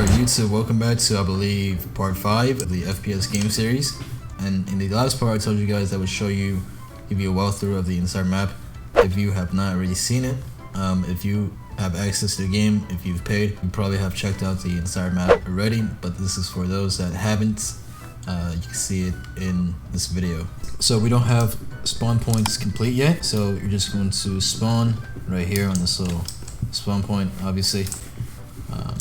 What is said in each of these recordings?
Alright YouTube, welcome back to I believe part 5 of the FPS game series. And in the last part I told you guys that I would give you a walkthrough of the entire map if you have not already seen it. If you have access to the game, if you've paid, you probably have checked out the entire map already, but this is for those that haven't. You can see it in this video. So we don't have spawn points complete yet, so you're just going to spawn right here on this little spawn point, obviously.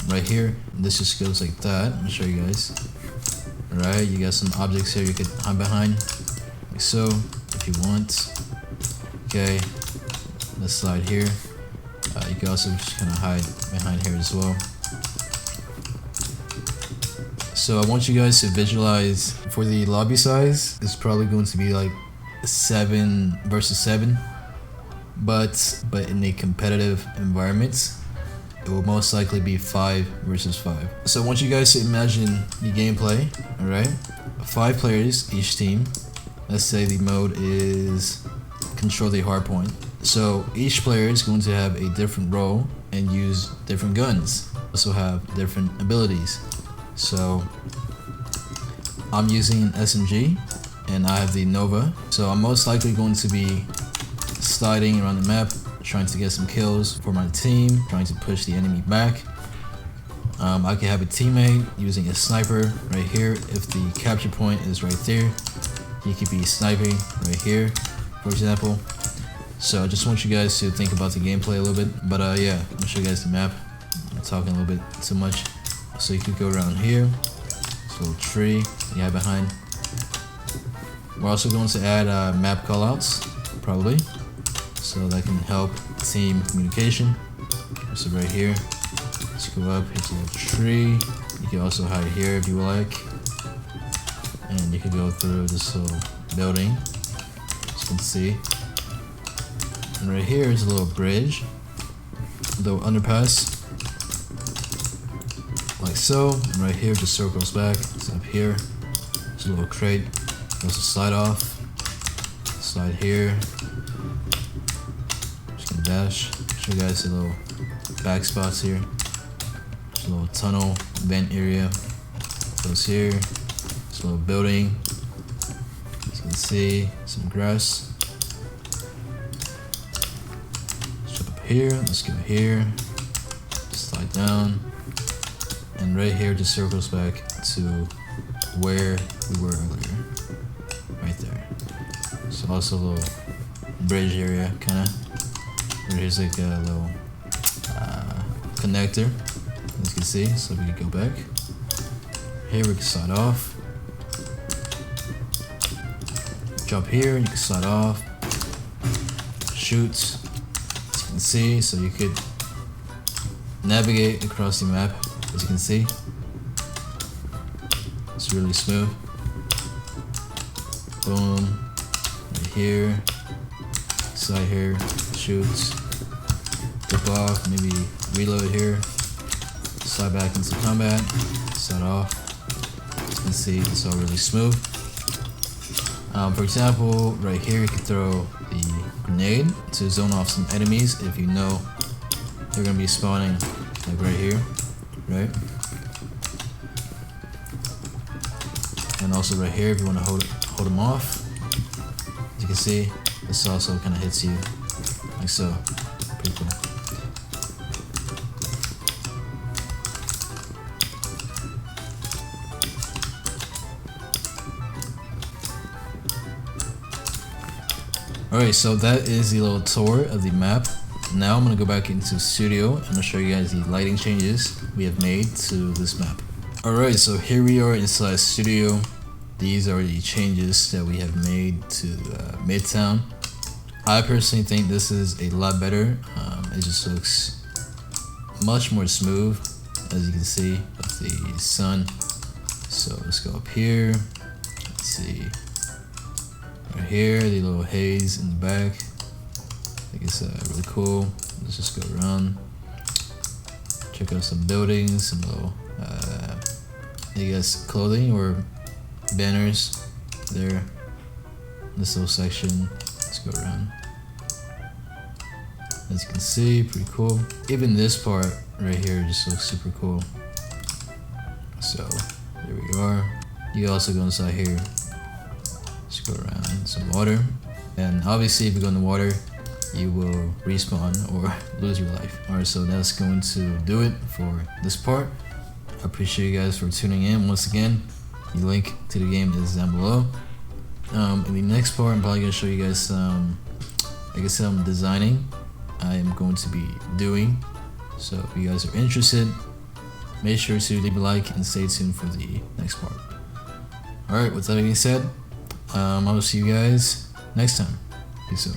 Right here, this just goes like that. Let me show you guys. Alright, you got some objects here you could hide behind, like so, if you want. Okay, let's slide here. You can also just kind of hide behind here as well. So I want you guys to visualize for the lobby size. It's probably going to be like 7 versus 7, but in a competitive environment, it will most likely be 5 versus 5. So I want you guys to imagine the gameplay. Alright, 5 players each team. Let's say the mode is control the hardpoint. So each player is going to have a different role and use different guns. Also have different abilities. So I'm using an SMG and I have the Nova. So I'm most likely going to be sliding around the map, trying to get some kills for my team, trying to push the enemy back. I can have a teammate using a sniper right here. If the capture point is right there, he could be sniping right here, for example. So I just want you guys to think about the gameplay a little bit. But yeah, I'm gonna show you guys the map. I'm talking a little bit too much. So you could go around here. This little tree you have behind. We're also going to add map callouts, probably, so that can help team communication. So right here, let's go up, hit the little tree. You can also hide here if you like, and you can go through this little building, as you can see. And right here is a little bridge, a little underpass, like so. And right here just circles back. It's up here. There's a little crate. You also slide off. Slide here. Just gonna dash. Show you guys the little back spots here. There's a little tunnel vent area. Goes here. There's a little building. As you can see, some grass. Let's jump up here. Let's go here. Slide down. And right here just circles back to where we were earlier. Right there. So also a little bridge area, kind of. Here's like a little connector, as you can see. So we can go back. Here we can slide off. Jump here, you can slide off. Shoot, as you can see. So you could navigate across the map. As you can see, it's really smooth. Boom, right here, slide here, shoots, dip off, maybe reload here, slide back into combat, slide off. As you can see, it's all really smooth. For example, right here you can throw the grenade to zone off some enemies if you know they're gonna be spawning, like right here. Right, and also right here if you want to hold them off. As you can see, this also kind of hits you like so. Pretty cool. Alright, so that is the little tour of the map. Now I'm going to go back into studio and I'll show you guys the lighting changes we have made to this map. Alright, so here we are inside studio. These are the changes that we have made to Midtown. I personally think this is a lot better. It just looks much more smooth, as you can see, with the sun. So let's go up here. Let's see. Right here, the little haze in the back. I think it's really cool. Let's just go around, check out some buildings, some little, I guess, clothing or banners there. This little section. Let's go around. As you can see, pretty cool. Even this part right here just looks super cool. So there we are. You also go inside here, just go around some water, and obviously if you go in the water you will respawn or lose your life. Alright, so that's going to do it for this part. I appreciate you guys for tuning in once again. The link to the game is down below. In the next part I'm probably going to show you guys some designing I am going to be doing. So if you guys are interested, make sure to leave a like and stay tuned for the next part. Alright, with that being said, I will see you guys next time. Peace out.